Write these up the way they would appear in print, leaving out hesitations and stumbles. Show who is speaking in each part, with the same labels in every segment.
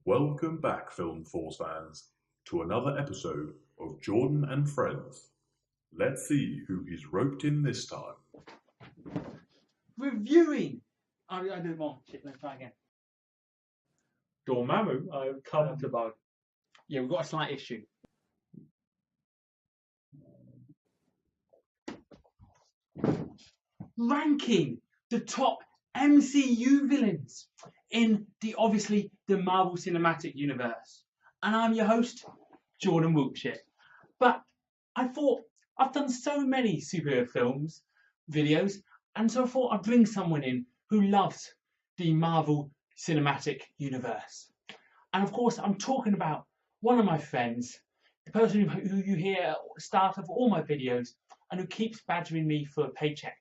Speaker 1: Welcome back, Film Force fans, to another episode of Jordan and Friends. Let's see who he's roped in this time.
Speaker 2: Reviewing. I do more. Shit, let's try again.
Speaker 3: Dormammu, I've come to buy.
Speaker 2: Yeah, we've got a slight issue. Ranking the top MCU villains in the Marvel Cinematic Universe. And I'm your host, Jordan WIltshire. But I thought I've done so many superhero films, videos, and so I thought I'd bring someone in who loves the Marvel Cinematic Universe. And of course, I'm talking about one of my friends, the person who you hear at the start of all my videos and who keeps badgering me for a paycheck.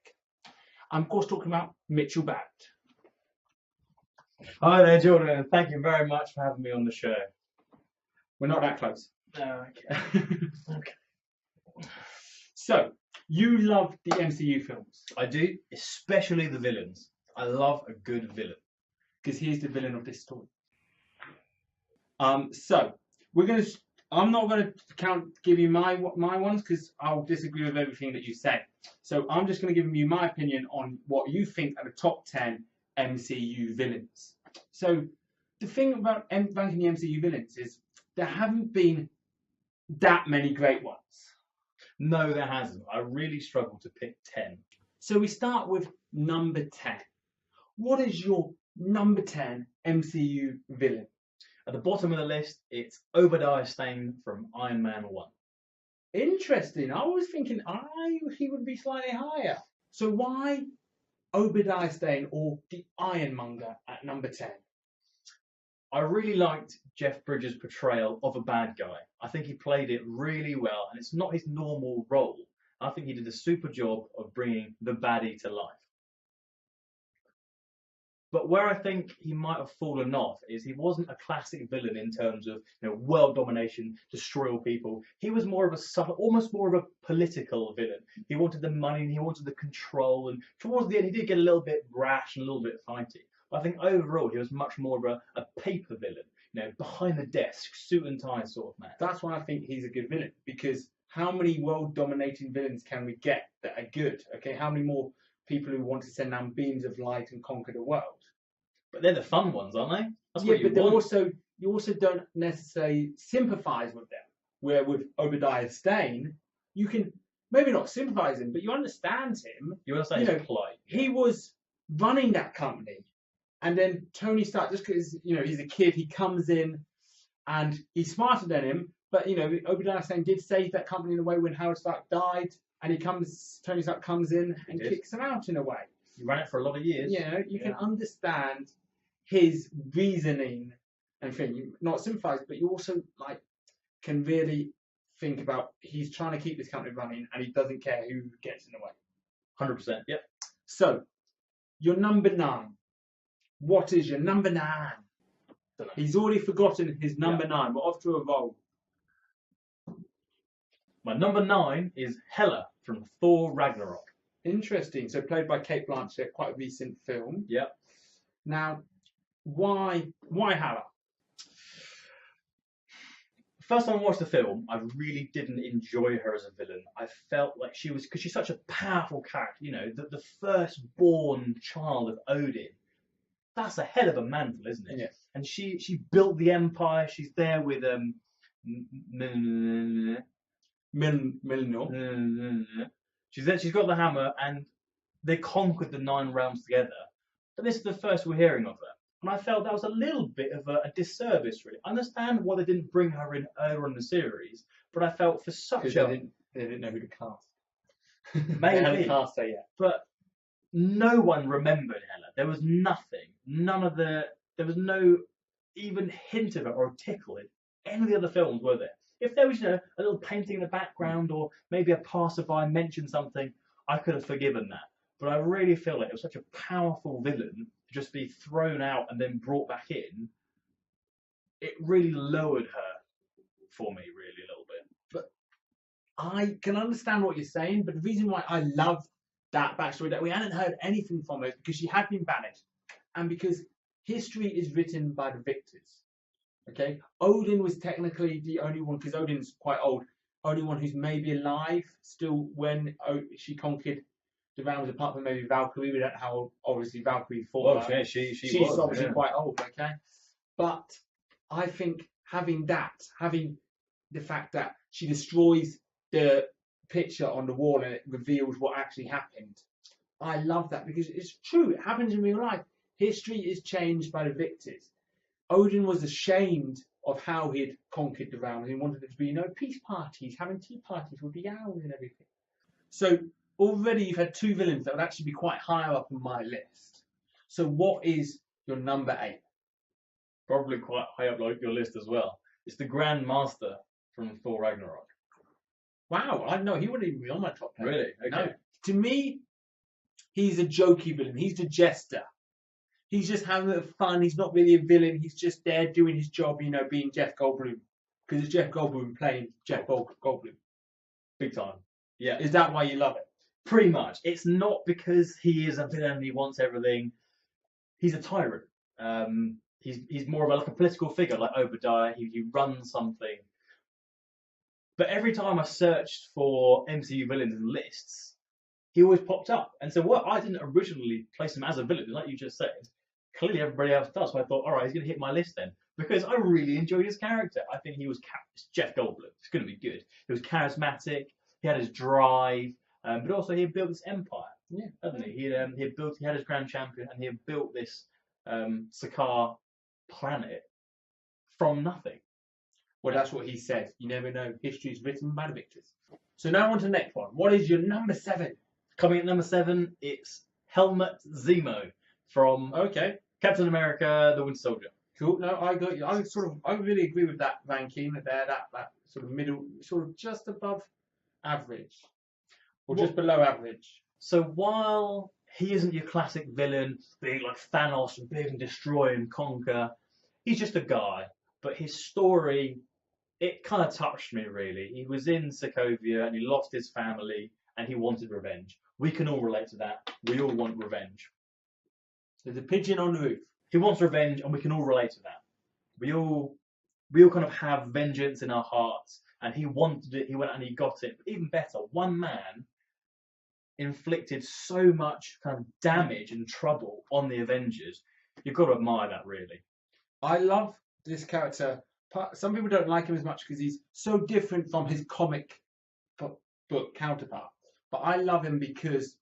Speaker 2: I'm of course talking about Mitch.
Speaker 3: Hi there, Jordan, and thank you very much for having me on the show.
Speaker 2: We're not that close.
Speaker 3: Oh, okay.
Speaker 2: Okay. So, you love the MCU films.
Speaker 3: I do, especially the villains. I love a good villain.
Speaker 2: Because he's the villain of this story. So, I'm not going to give you my ones because I'll disagree with everything that you say. So I'm just going to give you my opinion on what you think are the top 10 MCU villains. So the thing about ranking the MCU villains is there haven't been that many great ones.
Speaker 3: No, there hasn't. I really struggled to pick 10.
Speaker 2: So we start with number 10. What is your number 10 MCU villain?
Speaker 3: At the bottom of the list, it's Obadiah Stane from Iron Man 1.
Speaker 2: Interesting. I was thinking he would be slightly higher. So why Obadiah Stane or the Ironmonger at number 10?
Speaker 3: I really liked Jeff Bridges' portrayal of a bad guy. I think he played it really well, and it's not his normal role. I think he did a super job of bringing the baddie to life. But where I think he might have fallen off is he wasn't a classic villain in terms of world domination, destroy all people. He was more of almost more of a political villain. He wanted the money and he wanted the control, and towards the end he did get a little bit brash and a little bit fighty. But I think overall he was much more of a paper villain, behind the desk, suit and tie sort of man.
Speaker 2: That's why I think he's a good villain, because how many world dominating villains can we get that are good? Okay, how many more people who want to send down beams of light and conquer the world?
Speaker 3: But they're the fun ones, aren't they? That's
Speaker 2: yeah,
Speaker 3: what you
Speaker 2: but
Speaker 3: want.
Speaker 2: you also don't necessarily sympathise with them. Where with Obadiah Stane, you can maybe not sympathise him, but you understand him.
Speaker 3: You understand his plight.
Speaker 2: He was running that company, and then Tony Stark, just because he's a kid, he comes in and he's smarter than him. But Obadiah Stane did save that company in a way when Howard Stark died, and Tony Stark comes in and kicks him out in a way.
Speaker 3: He ran it for a lot of years.
Speaker 2: You can understand his reasoning and thing. Not sympathise, but you also can really think about he's trying to keep this company running and he doesn't care who gets in the way.
Speaker 3: 100%. Yep.
Speaker 2: So, your number 9. What is your number 9? He's already forgotten his number 9. We're off to a roll.
Speaker 3: My number 9 is Hela from Thor Ragnarok.
Speaker 2: Interesting. So played by Kate Blanchett, quite a recent film.
Speaker 3: Yep.
Speaker 2: Now, why Hela?
Speaker 3: First time I watched the film, I really didn't enjoy her as a villain. I felt like because she's such a powerful character, the firstborn child of Odin. That's a hell of a mantle, isn't it?
Speaker 2: Yeah.
Speaker 3: And she built the empire. She's there with
Speaker 2: Millennial.
Speaker 3: She's there. She's got the hammer, and they conquered the 9 realms together. But this is the first we're hearing of her, and I felt that was a little bit of a disservice. Really, I understand why they didn't bring her in earlier in the series, but I felt for such
Speaker 2: they didn't know who to cast.
Speaker 3: Maybe
Speaker 2: they hadn't cast her yet.
Speaker 3: But no one remembered Hela. There was nothing. There was no even hint of it or a tickle in any of the other films, were there? If there was, a little painting in the background or maybe a passerby mentioned something, I could have forgiven that. But I really feel like it was such a powerful villain to just be thrown out and then brought back in. It really lowered her for me, really, a little bit.
Speaker 2: But I can understand what you're saying, but the reason why I love that backstory, that we hadn't heard anything from her, because she had been banished, and because history is written by the victors. Okay, Odin was technically the only one, because Odin's quite old, only one who's maybe alive still when she conquered the realms, apart from maybe Valkyrie. We don't know how obviously Valkyrie fought.
Speaker 3: Well, yeah, she's
Speaker 2: was obviously quite old, okay? But I think having the fact that she destroys the picture on the wall and it reveals what actually happened, I love that, because it's true, it happens in real life. History is changed by the victors. Odin was ashamed of how he'd conquered the realms. He wanted there to be peace parties, having tea parties with the owls and everything. So already you've had 2 villains that would actually be quite higher up on my list. So what is your number 8?
Speaker 3: Probably quite high up like your list as well. It's the Grand Master from Thor Ragnarok.
Speaker 2: Wow, I know he wouldn't even be on my top 10.
Speaker 3: Really? Okay.
Speaker 2: No. To me, he's a jokey villain. He's the jester. He's just having a bit of fun. He's not really a villain. He's just there doing his job, being Jeff Goldblum. Because it's Jeff Goldblum playing Jeff Goldblum. Big time.
Speaker 3: Yeah.
Speaker 2: Is that why you love it?
Speaker 3: Pretty much. It's not because he is a villain and he wants everything. He's a tyrant. He's more of like a political figure, like Obadiah. He runs something. But every time I searched for MCU villains in lists, he always popped up. And so I didn't originally place him as a villain, like you just said. Clearly everybody else does. So I thought, all right, he's going to hit my list then. Because I really enjoyed his character. I think he was Jeff Goldblum. It's going to be good. He was charismatic. He had his drive. But also he had built this empire. Yeah, hadn't he? He had his Grand Champion, and he had built this Sakaar planet from nothing.
Speaker 2: Well, that's what he said. You never know. History is written by the victors. So now on to the next one. What is your number 7?
Speaker 3: Coming at number 7, it's Helmut Zemo from Captain America: The Winter Soldier.
Speaker 2: Cool. No, I got you. I really agree with that ranking there. That sort of middle, sort of just above average, or just below average.
Speaker 3: So while he isn't your classic villain, being like Thanos and big and destroy and conquer, he's just a guy. But his story, it kind of touched me really. He was in Sokovia and he lost his family and he wanted revenge. We can all relate to that. We all want revenge.
Speaker 2: There's a pigeon on the roof.
Speaker 3: He wants revenge, and we can all relate to that. We all kind of have vengeance in our hearts, and he wanted it. He went and he got it. But even better, one man inflicted so much kind of damage and trouble on the Avengers. You've got to admire that, really.
Speaker 2: I love this character. Some people don't like him as much because he's so different from his comic book counterpart. But I love him because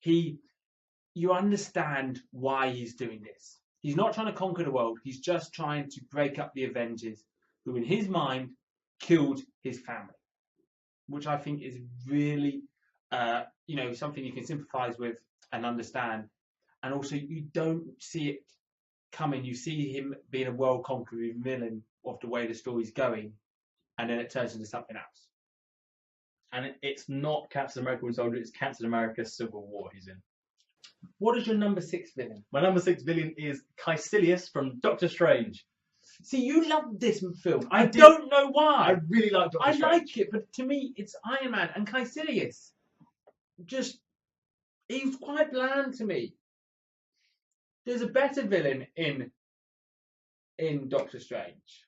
Speaker 2: you understand why he's doing this. He's not trying to conquer the world. He's just trying to break up the Avengers, who in his mind killed his family, which I think is really, something you can sympathise with and understand. And also, you don't see it coming. You see him being a world conquering villain of the way the story's going, and then it turns into something else.
Speaker 3: And it's not Captain America Winter Soldier, it's Captain America Civil War he's in.
Speaker 2: What is your number 6 villain?
Speaker 3: My number 6 villain is Caecilius from Doctor Strange.
Speaker 2: See, you love this film. I don't know why.
Speaker 3: I really like Doctor Strange.
Speaker 2: I like it, but to me, it's Iron Man and Caecilius. He was quite bland to me. There's a better villain in Doctor Strange.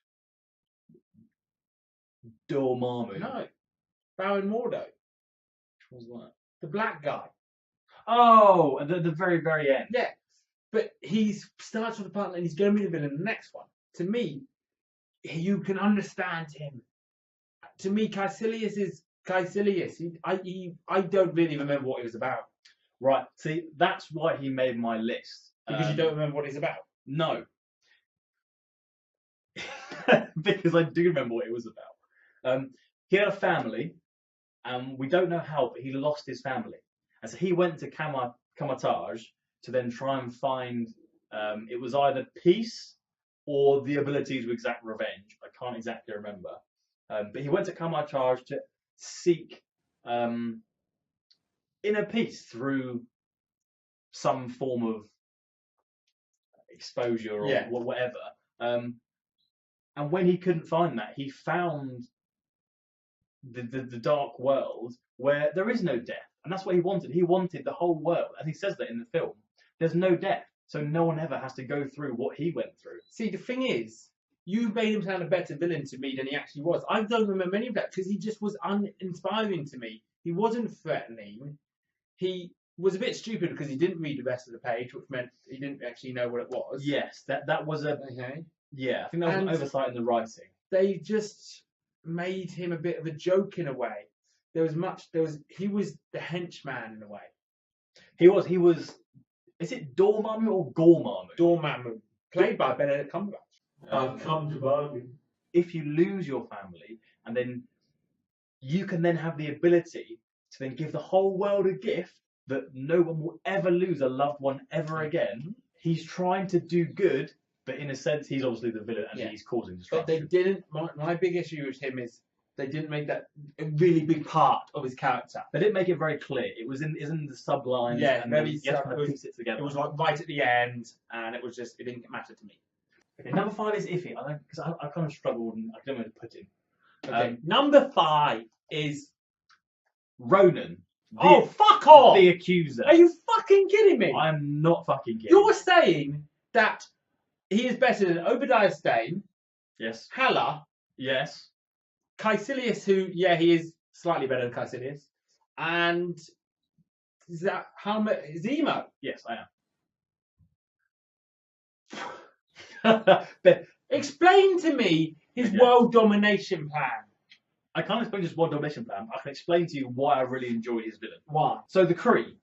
Speaker 3: Dormammu.
Speaker 2: No. Baron Mordo.
Speaker 3: Which was that?
Speaker 2: The black guy.
Speaker 3: Oh, at the very, very end.
Speaker 2: Yeah. But he starts with the part and he's going to be the villain in the next one. To me, you can understand him. To me, Caecilius is Caecilius. I don't really remember what he was about.
Speaker 3: Right. See, that's why he made my list.
Speaker 2: Because you don't remember what he's about?
Speaker 3: No. Because I do remember what it was about. He had a family, and we don't know how, but he lost his family. And so he went to Kamatage to then try and find, it was either peace or the ability to exact revenge. I can't exactly remember. But he went to Kamatage to seek inner peace through some form of exposure or whatever. And when he couldn't find that, he found the dark world where there is no death. And that's what he wanted. He wanted the whole world. And he says that in the film. There's no death. So no one ever has to go through what he went through.
Speaker 2: See, the thing is, you made him sound a better villain to me than he actually was. I don't remember any of that because he just was uninspiring to me. He wasn't threatening. He was a bit stupid because he didn't read the rest of the page, which meant he didn't actually know what it was.
Speaker 3: Yes, that was a
Speaker 2: Okay.
Speaker 3: yeah. I think that was an oversight in the writing.
Speaker 2: They just made him a bit of a joke in a way. He was the henchman in a way.
Speaker 3: He was. Is it Dormammu or Gormammu?
Speaker 2: Dormammu, played by Benedict Cumberbatch.
Speaker 1: I've come to bargain.
Speaker 3: If you lose your family, and then you can then have the ability to then give the whole world a gift that no one will ever lose a loved one ever again. He's trying to do good, but in a sense, he's obviously the villain and he's causing destruction.
Speaker 2: But they didn't. My big issue with him is they didn't make that a really big part of his character.
Speaker 3: They didn't make it very clear. It was in the sublines.
Speaker 2: Yeah,
Speaker 3: and
Speaker 2: very.
Speaker 3: you have to kind of piece it together.
Speaker 2: It was like right at the end, and it didn't matter to me.
Speaker 3: Okay, number 5 is iffy. Because I kind of struggled and I don't know where to put him.
Speaker 2: Okay, number 5 is
Speaker 3: Ronan.
Speaker 2: Fuck off!
Speaker 3: The accuser.
Speaker 2: Are you fucking kidding me?
Speaker 3: I'm not fucking kidding.
Speaker 2: You're saying that he is better than Obadiah Stane,
Speaker 3: Yes.
Speaker 2: Hela,
Speaker 3: Yes.
Speaker 2: Caecilius, who, yeah, he is slightly better than Caecilius, and Zemo.
Speaker 3: Yes, I am. But
Speaker 2: Explain to me his world domination plan.
Speaker 3: I can't explain just one domination plan. I can explain to you why I really enjoy his villain.
Speaker 2: Why?
Speaker 3: So the Kree,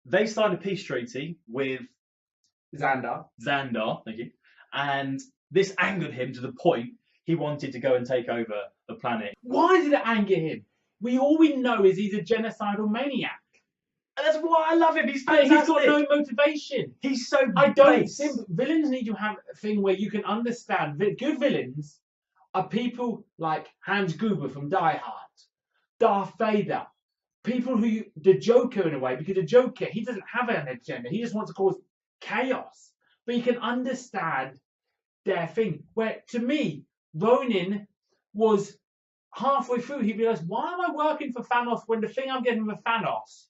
Speaker 3: they signed a peace treaty with
Speaker 2: Xandar.
Speaker 3: Thank you, and this angered him to the point he wanted to go and take over the planet.
Speaker 2: Why did it anger him? All we know is he's a genocidal maniac.
Speaker 3: And that's why I love him. He's
Speaker 2: But
Speaker 3: fantastic.
Speaker 2: he's got no motivation.
Speaker 3: He's so
Speaker 2: I don't
Speaker 3: base.
Speaker 2: think villains need to have a thing where you can understand. Good villains are people like Hans Gruber from Die Hard, Darth Vader, people the Joker in a way, because the Joker, he doesn't have an agenda. He just wants to cause chaos. But you can understand their thing. Where, to me, Ronin was halfway through, he realised, why am I working for Thanos when the thing I'm getting with Thanos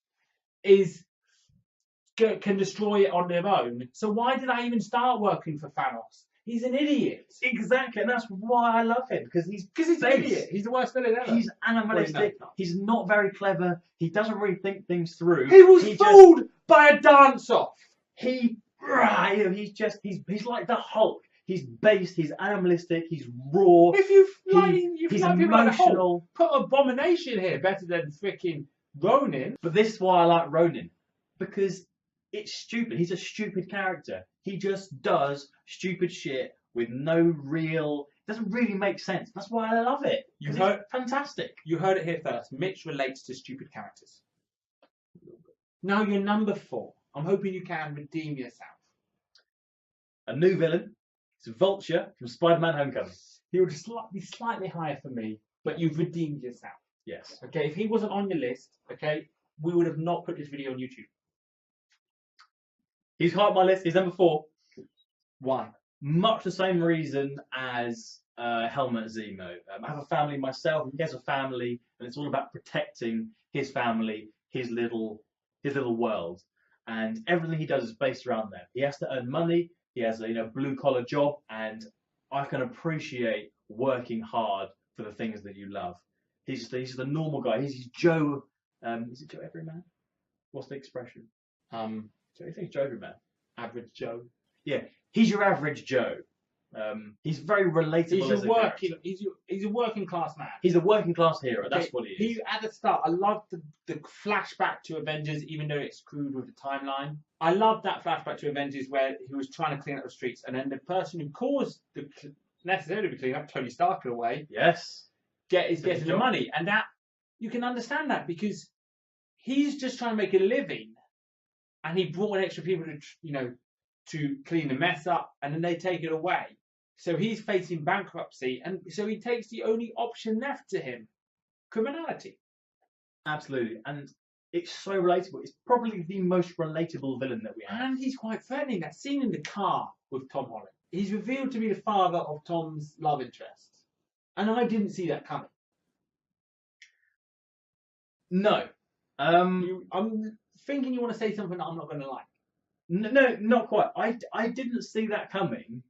Speaker 2: can destroy it on their own? So why did I even start working for Thanos? He's an idiot.
Speaker 3: Exactly, and that's why I love him, because he's
Speaker 2: an idiot. He's the worst villain ever.
Speaker 3: He's animalistic.
Speaker 2: No.
Speaker 3: He's not very clever. He doesn't really think things through.
Speaker 2: He was fooled by a dance-off.
Speaker 3: He's like the Hulk. He's based. He's animalistic. He's raw.
Speaker 2: If you
Speaker 3: he's
Speaker 2: like people like the Hulk,
Speaker 3: emotional.
Speaker 2: put Abomination here better than freaking Ronin.
Speaker 3: But this is why I like Ronin, because it's stupid. He's a stupid character. He just does stupid shit with no real. It doesn't really make sense. That's why I love it.
Speaker 2: You heard,
Speaker 3: fantastic.
Speaker 2: You heard it here first. Mitch relates to stupid characters. Now you're number 4. I'm hoping you can redeem yourself.
Speaker 3: A new villain. It's WIltshire from Spider-Man: Homecoming.
Speaker 2: He would be slightly higher for me, but you've redeemed yourself.
Speaker 3: Yes.
Speaker 2: Okay, if he wasn't on your list, okay, we would have not put this video on YouTube. He's high on my list. He's number 4.
Speaker 3: Why? Much the same reason as Helmut Zemo. I have a family myself. He has a family, and it's all about protecting his family, his little world, and everything he does is based around that. He has to earn money. He has a blue collar job, and I can appreciate working hard for the things that you love. He's the normal guy. He's Joe. Is it Joe Everyman? What's the expression? I think Joe Everyman. Average Joe. Yeah, he's your average Joe. He's very relatable.
Speaker 2: He's a working class man.
Speaker 3: He's a working class hero. That's what he is.
Speaker 2: At the start, I loved the flashback to Avengers, even though it's screwed with the timeline. I loved that flashback to Avengers where he was trying to clean up the streets, and then the person who caused the necessarily clean up, Tony Stark in a way,
Speaker 3: yes,
Speaker 2: is getting the money, and that you can understand that because he's just trying to make a living, and he brought in extra people to clean the mess up, and then they take it away. So he's facing bankruptcy, and so he takes the only option left to him: criminality.
Speaker 3: Absolutely, and it's so relatable. It's probably the most relatable villain that we have.
Speaker 2: And he's quite threatening. That scene in the car with Tom Holland. He's revealed to be the father of Tom's love interest, and I didn't see that coming.
Speaker 3: No.
Speaker 2: I'm thinking you want to say something that I'm not going to like.
Speaker 3: No, not quite. I didn't see that coming,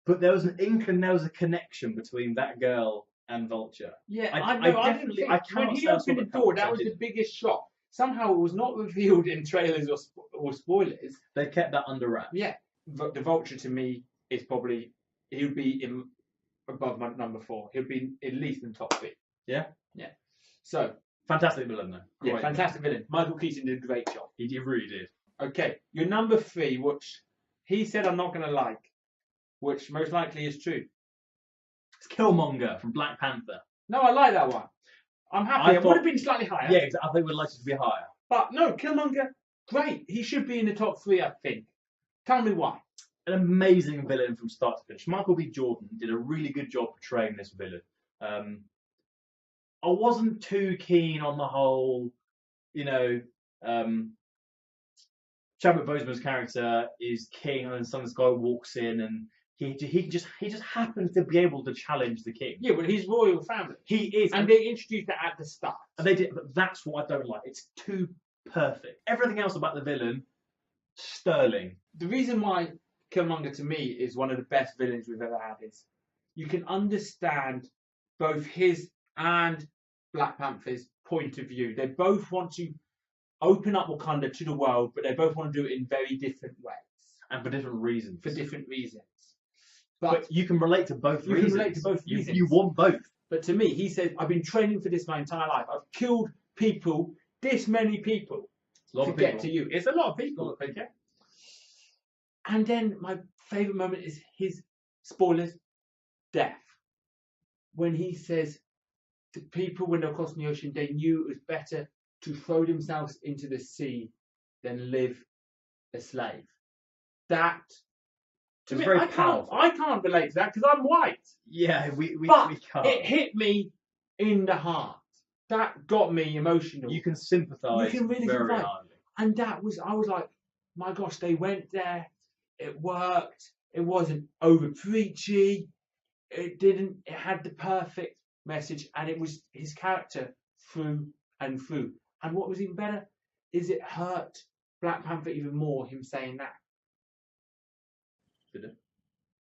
Speaker 3: But there was an inkling, there was a connection between that girl and Vulture.
Speaker 2: Yeah,
Speaker 3: I
Speaker 2: didn't think,
Speaker 3: I
Speaker 2: when
Speaker 3: cannot
Speaker 2: he
Speaker 3: say I saw
Speaker 2: opened the
Speaker 3: the
Speaker 2: door,
Speaker 3: couple,
Speaker 2: that
Speaker 3: I
Speaker 2: was the
Speaker 3: didn't.
Speaker 2: biggest shock. Somehow it was not revealed in trailers or spoilers.
Speaker 3: They kept that under wraps.
Speaker 2: Yeah, the Vulture to me is probably, he would be above my number 4. He'll be at least in the top 3.
Speaker 3: Yeah?
Speaker 2: Yeah. So,
Speaker 3: Fantastic villain, though.
Speaker 2: yeah,
Speaker 3: Great
Speaker 2: fantastic villain. Michael Keaton did a great job.
Speaker 3: He really did.
Speaker 2: Okay, your number 3, which he said I'm not going to like, which most likely is true.
Speaker 3: It's Killmonger from Black Panther.
Speaker 2: No, I like that one. I'm happy. It would have been slightly higher.
Speaker 3: Yeah, I think we'd like it to be higher.
Speaker 2: But no, Killmonger, great. He should be in the top 3, I think. Tell me why.
Speaker 3: An amazing villain from start to finish. Michael B. Jordan did a really good job portraying this villain. I wasn't too keen on the whole, Chadwick Boseman's character is king, and then some guy walks in, and he just happens to be able to challenge the king.
Speaker 2: Yeah, but he's royal family.
Speaker 3: He is,
Speaker 2: and they introduced that at the start.
Speaker 3: And they did, but that's what I don't like. It's too perfect. Everything else about the villain, sterling.
Speaker 2: The reason why Killmonger to me is one of the best villains we've ever had is you can understand both his and Black Panther's point of view. They both want to open up Wakanda to the world, but they both want to do it in very different ways.
Speaker 3: And for different reasons.
Speaker 2: But
Speaker 3: you can relate to both reasons.
Speaker 2: You can relate to both reasons.
Speaker 3: You want both.
Speaker 2: But to me, he said, I've been training for this my entire life. I've killed people, this many people, to get to you. It's a lot of people. Okay. And then my favourite moment is his, spoilers, death. When he says, the people, when they're crossing the ocean, they knew it was better to throw themselves into the sea than live a slave. That, to me,
Speaker 3: very powerful.
Speaker 2: I can't relate to that because I'm white.
Speaker 3: Yeah, we can't.
Speaker 2: It hit me in the heart. That got me emotional.
Speaker 3: You can sympathise.
Speaker 2: You can really
Speaker 3: very
Speaker 2: sympathise.
Speaker 3: hardly.
Speaker 2: And I was like, my gosh, they went there. It worked. It wasn't over preachy. It had the perfect message, and it was his character through and through. And what was even better is it hurt Black Panther even more, him saying that.
Speaker 3: Did it?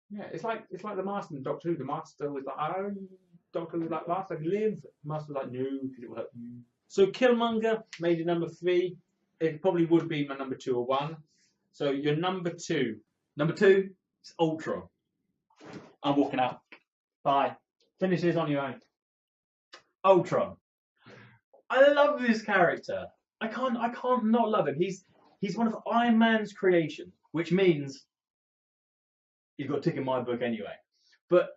Speaker 2: Yeah, it's like the Master and Doctor Who. The Master was like, oh, Doctor was like, Master, I can live. The Master was like, no, because it will hurt you. So Killmonger made it number 3. It probably would be my number 2 or 1. So your number 2.
Speaker 3: Number 2 is Ultron.
Speaker 2: I'm walking out. Bye. Finish this on your own.
Speaker 3: Ultron. I love this character. I can't not love him. He's one of Iron Man's creations, which means he's got a tick in my book anyway. But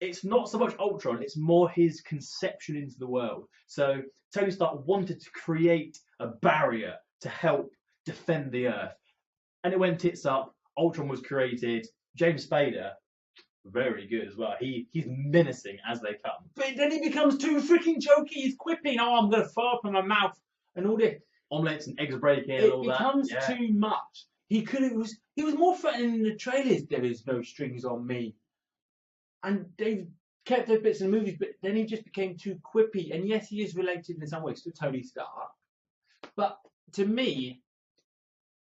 Speaker 3: it's not so much Ultron, it's more his conception into the world. So Tony Stark wanted to create a barrier to help defend the Earth. And it went tits up. Ultron was created. James Spader, very good as well. He's menacing as they come.
Speaker 2: But then he becomes too freaking jokey. He's quipping, oh, I'm going to throw up in my mouth and all this.
Speaker 3: Omelets and eggs breaking and all that. It
Speaker 2: becomes too much. He was more threatening in the trailers. There is no strings on me. And they've kept those bits in the movies, but then he just became too quippy. And yes, he is related in some ways to Tony Stark. But to me,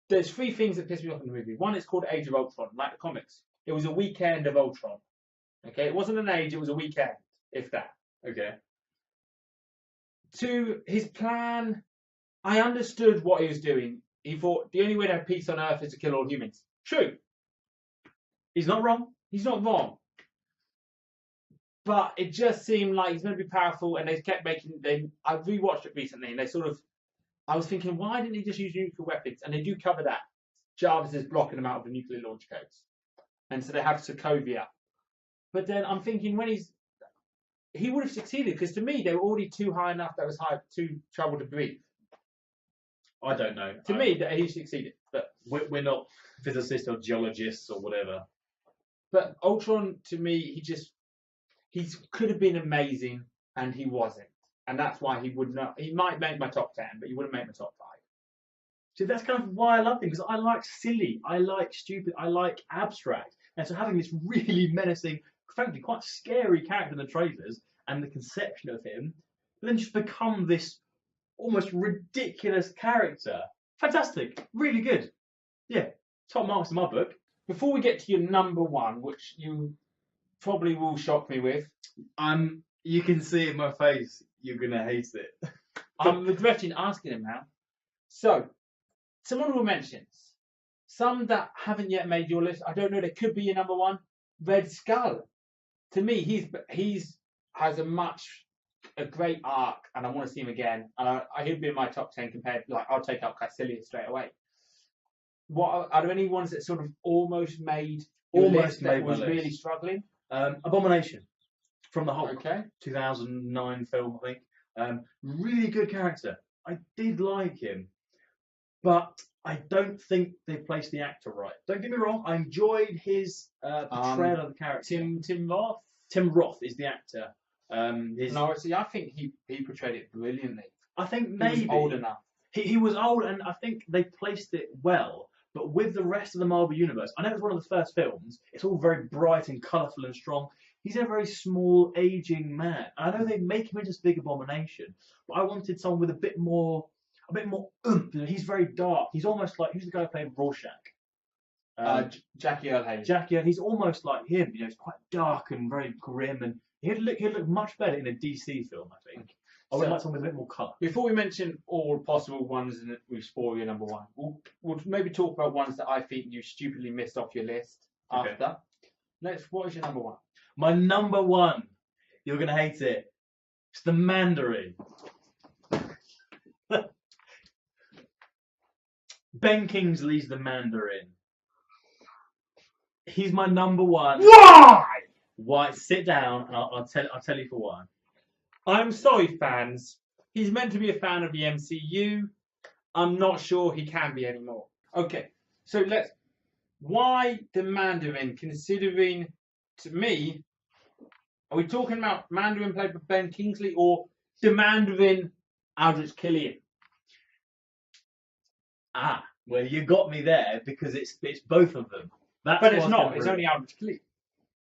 Speaker 2: there's 3 things that piss me off in the movie. One, it's called Age of Ultron, like the comics. It was a weekend of Ultron. Okay, it wasn't an age, it was a weekend, if that. Okay. 2, his plan, I understood what he was doing. He thought the only way to have peace on Earth is to kill all humans. True.
Speaker 3: He's not wrong.
Speaker 2: He's not wrong. But it just seemed like he's going to be powerful, and they kept making. I rewatched it recently, and I was thinking, why didn't he just use nuclear weapons? And they do cover that. Jarvis is blocking them out of the nuclear launch codes. And so they have Sokovia. But then I'm thinking, he would have succeeded, because to me, they were already too high enough that was too trouble to breathe.
Speaker 3: I don't know.
Speaker 2: To me, that he succeeded. But
Speaker 3: we're not physicists or geologists or whatever.
Speaker 2: But Ultron, to me, he could have been amazing, and he wasn't. And that's why he would not. He might make my top 10, but he wouldn't make my top 5.
Speaker 3: So that's kind of why I love him, because I like silly, I like stupid, I like abstract. And so having this really menacing, frankly quite scary character in the trailers, and the conception of him, then just become this almost ridiculous character. Fantastic. Really good. Yeah. Top marks in my book.
Speaker 2: before we get to your number one, which you probably will shock me with,
Speaker 3: You can see in my face you're gonna hate it.
Speaker 2: I'm regretting asking him now. So, some honorable mentions. Some that haven't yet made your list. I don't know. They could be your number one. Red Skull. To me, he's has a great arc, and I want to see him again. And he'd be in my top 10 compared. Like, I'll take out Caecilius straight away. What are there any ones that sort of almost made your list that was really struggling?
Speaker 3: Abomination from the Hulk.
Speaker 2: Okay.
Speaker 3: 2009 film, I think. Really good character. I did like him, but I don't think they placed the actor right. Don't get me wrong. I enjoyed his portrayal of the character.
Speaker 2: Tim Roth.
Speaker 3: Tim Roth is the actor.
Speaker 2: No, see, I think he portrayed it brilliantly.
Speaker 3: I think maybe
Speaker 2: he was old enough.
Speaker 3: He was old, and I think they placed it well. But with the rest of the Marvel Universe, I know it's one of the first films. It's all very bright and colourful and strong. He's a very small, aging man. I know they make him into this big abomination, but I wanted someone with a bit more oomph. You know, he's very dark. He's almost like, who's the guy who played Rorschach?
Speaker 2: Jackie Earl Haley.
Speaker 3: Jackie, and he's almost like him. You know, he's quite dark and very grim, and he'd look much better in a DC film, I think. I would like someone with a bit more colour.
Speaker 2: Before we mention all possible ones and we spoil your number one, we'll maybe talk about ones that I think you stupidly missed off your list after. What is your number one?
Speaker 3: My number one, you're going to hate it. It's the Mandarin. Ben Kingsley's the Mandarin. He's my number one.
Speaker 2: Why?
Speaker 3: Why? Sit down and I'll tell you for why.
Speaker 2: I'm sorry, fans. He's meant to be a fan of the MCU. I'm not sure he can be anymore. Okay, so why the Mandarin, considering, to me, are we talking about Mandarin played by Ben Kingsley or the Mandarin Aldrich Killian?
Speaker 3: Well, you got me there because it's both of them.
Speaker 2: But it's not. It's only Aldrich Killian.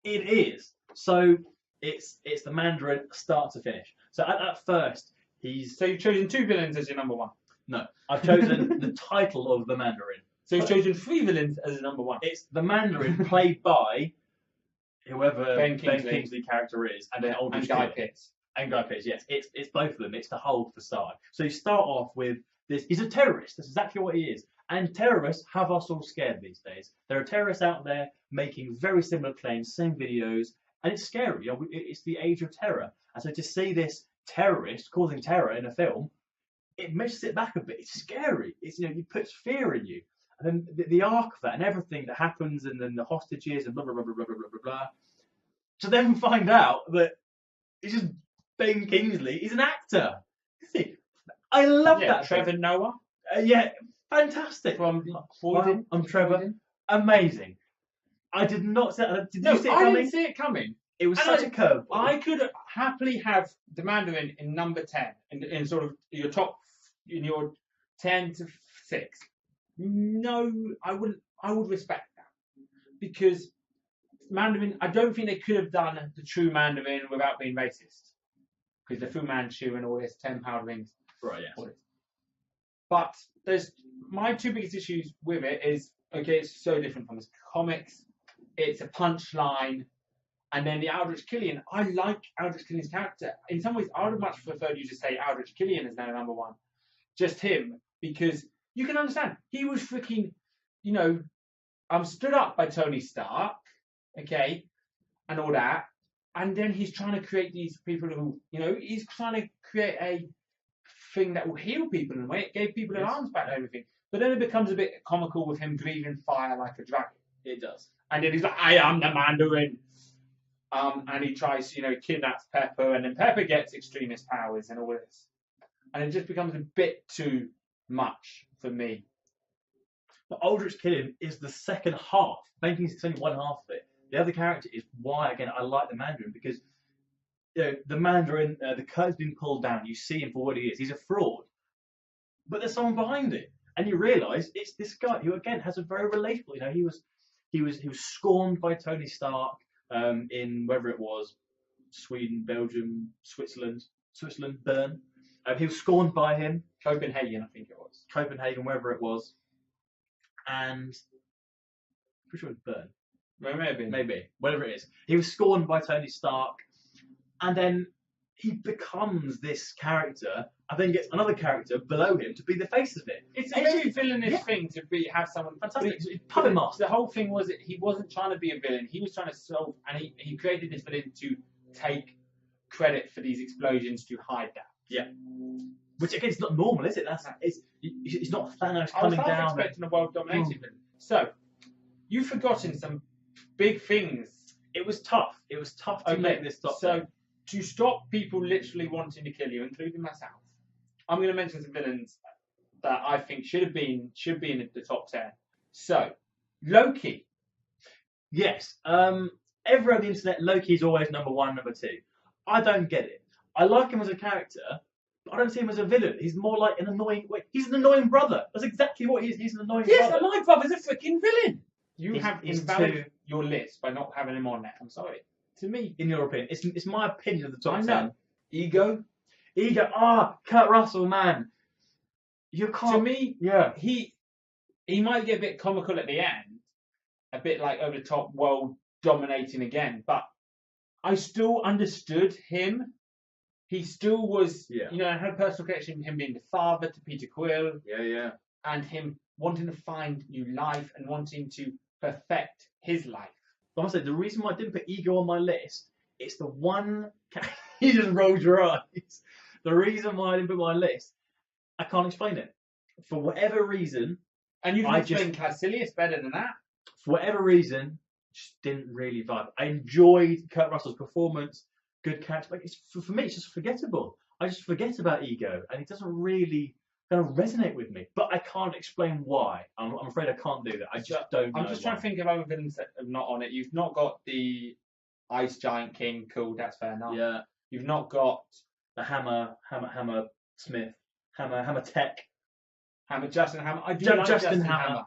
Speaker 3: It is. So it's the Mandarin start to finish. So at first
Speaker 2: So you've chosen two villains as your number one.
Speaker 3: No, I've chosen the title of the Mandarin.
Speaker 2: So you've chosen three villains as your number one.
Speaker 3: It's the Mandarin played by whoever
Speaker 2: Ben
Speaker 3: Kingsley character is, and then
Speaker 2: and Guy Pearce.
Speaker 3: And Guy Pearce, yes. It's both of them. It's the whole facade. So you start off with this. He's a terrorist. That's exactly what he is. And terrorists have us all scared these days. There are terrorists out there making very similar claims, same videos, and it's scary. You know, it's the age of terror. And so to see this terrorist causing terror in a film, it messes it back a bit. It's scary. It puts fear in you. And then the arc of that and everything that happens, and then the hostages and blah blah blah blah blah blah blah blah. To then find out that it's just Ben Kingsley. He's an actor. See, I love that.
Speaker 2: Trevor Noah.
Speaker 3: Fantastic.
Speaker 2: From
Speaker 3: I'm Trevor.
Speaker 2: Croydon.
Speaker 3: Amazing. I did not see it. Did you see it
Speaker 2: I
Speaker 3: coming?
Speaker 2: didn't see it coming.
Speaker 3: It was such a curve.
Speaker 2: I could happily have the Mandarin in number 10, in sort of your top, in your 10 to 6. No, I wouldn't. I would respect that, because Mandarin, I don't think they could have done the true Mandarin without being racist, because the Fu Manchu and all this 10-pound rings.
Speaker 3: Right, yeah.
Speaker 2: But there's my two biggest issues with it is, okay, it's so different from the comics. It's a punchline. And then the Aldrich Killian, I like Aldrich Killian's character. In some ways, I would have much preferred you to say Aldrich Killian is now number one. Just him, because you can understand. He was freaking, stood up by Tony Stark, okay, and all that. And then he's trying to create these people who, he's trying to create a thing that will heal people in a way. It gave people their arms back and everything. But then it becomes a bit comical with him breathing fire like a dragon.
Speaker 3: It does.
Speaker 2: And then he's like, I am the Mandarin. And he tries, kidnaps Pepper, and then Pepper gets extremist powers and all this. And it just becomes a bit too much for me.
Speaker 3: But Aldrich Killian is the second half. Making it's only one half of it. The other character is why, again, I like the Mandarin, because the Mandarin, the curtain's been pulled down. You see him for what he is. He's a fraud. But there's someone behind it. And you realise it's this guy who, again, has a very relatable, he was scorned by Tony Stark. In whether it was Sweden, Belgium, Switzerland, Bern. He was scorned by him.
Speaker 2: Copenhagen, I think it was.
Speaker 3: Copenhagen, wherever it was. And Pretty sure it's Burn.
Speaker 2: Maybe.
Speaker 3: Maybe. Whatever it is. He was scorned by Tony Stark, and then he becomes this character, and then gets another character below him to be the face of it.
Speaker 2: It's a very villainous thing to have someone
Speaker 3: Fantastic.
Speaker 2: but
Speaker 3: It's Puppet Master.
Speaker 2: The whole thing was that he wasn't trying to be a villain. He was trying to solve, and he created this villain to take credit for these explosions to hide that.
Speaker 3: Yeah. Which again, it's not normal, is it? It's not Thanos
Speaker 2: I was
Speaker 3: coming
Speaker 2: half
Speaker 3: down.
Speaker 2: expecting a world dominated villain. So, you've forgotten some big things.
Speaker 3: It was tough. It was tough to make this top.
Speaker 2: So, to stop people literally wanting to kill you, including myself, I'm going to mention some villains that I think should be in the top 10. So, Loki.
Speaker 3: Yes. Everywhere on the internet, Loki's always number 1, number 2. I don't get it. I like him as a character, but I don't see him as a villain. He's more like an annoying. Wait, he's an annoying brother. That's exactly what he is. He's an annoying brother.
Speaker 2: Yes, my brother's a freaking villain. You have
Speaker 3: he's
Speaker 2: invalid your list by not having him on there. I'm sorry. To me,
Speaker 3: in your opinion, it's my opinion of the top 10.
Speaker 2: I know. Ego.
Speaker 3: Kurt Russell, man. You can't.
Speaker 2: To me,
Speaker 3: yeah,
Speaker 2: he might get a bit comical at the end, a bit like over the top, world dominating again. But I still understood him. He still was, I had a personal connection with him being the father to Peter Quill.
Speaker 3: Yeah.
Speaker 2: And him wanting to find new life and wanting to perfect his life.
Speaker 3: But I say the reason why I didn't put Ego on my list, it's the one. You just rolled your eyes. The reason why I didn't put it on my list, I can't explain it. For whatever reason,
Speaker 2: and you can explain Caecilius better than that.
Speaker 3: For whatever reason, just didn't really vibe. I enjoyed Kurt Russell's performance, good catch. Like for me, it's just forgettable. I just forget about Ego, and it doesn't really kind of resonate with me. But I can't explain why. I'm afraid I can't do that. I just don't know.
Speaker 2: I'm just trying to think of other villains that are not on it. You've not got the Ice Giant King. Cool, that's fair enough.
Speaker 3: Yeah.
Speaker 2: You've not got
Speaker 3: the Hammer Smith, Hammer Tech.
Speaker 2: Justin Hammer. I do like
Speaker 3: Justin Hammer.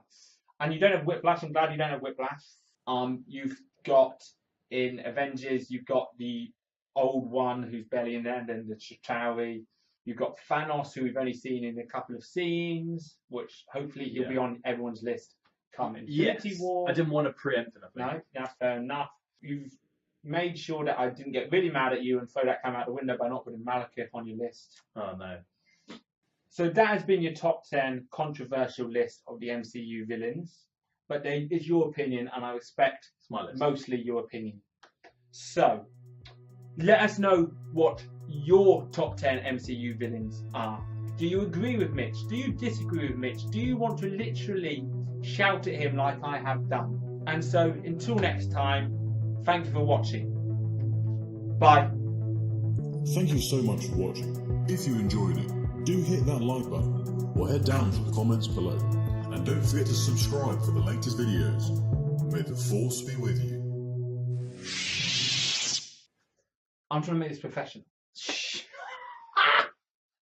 Speaker 2: And you don't have Whiplash. I'm glad you don't have Whiplash. You've got in Avengers, you've got the old one who's barely in there, and then the Chitauri. You've got Thanos, who we've only seen in a couple of scenes, which hopefully he'll be on everyone's list come Infinity War.
Speaker 3: I didn't want to preempt anything.
Speaker 2: No, that's fair enough. You've made sure that I didn't get really mad at you and throw that camera out the window by not putting Malekith on your list.
Speaker 3: Oh, no.
Speaker 2: So that has been your top 10 controversial list of the MCU villains. But there is your opinion, and I respect mostly your opinion. So, let us know what your top 10 MCU villains are. Do you agree with Mitch? Do you disagree with Mitch? Do you want to literally shout at him like I have done? And so, until next time, thank you for watching. Bye.
Speaker 1: Thank you so much for watching. If you enjoyed it, do hit that like button or head down to the comments below. And don't forget to subscribe for the latest videos. May the Force be with you.
Speaker 2: I'm trying to make this professional.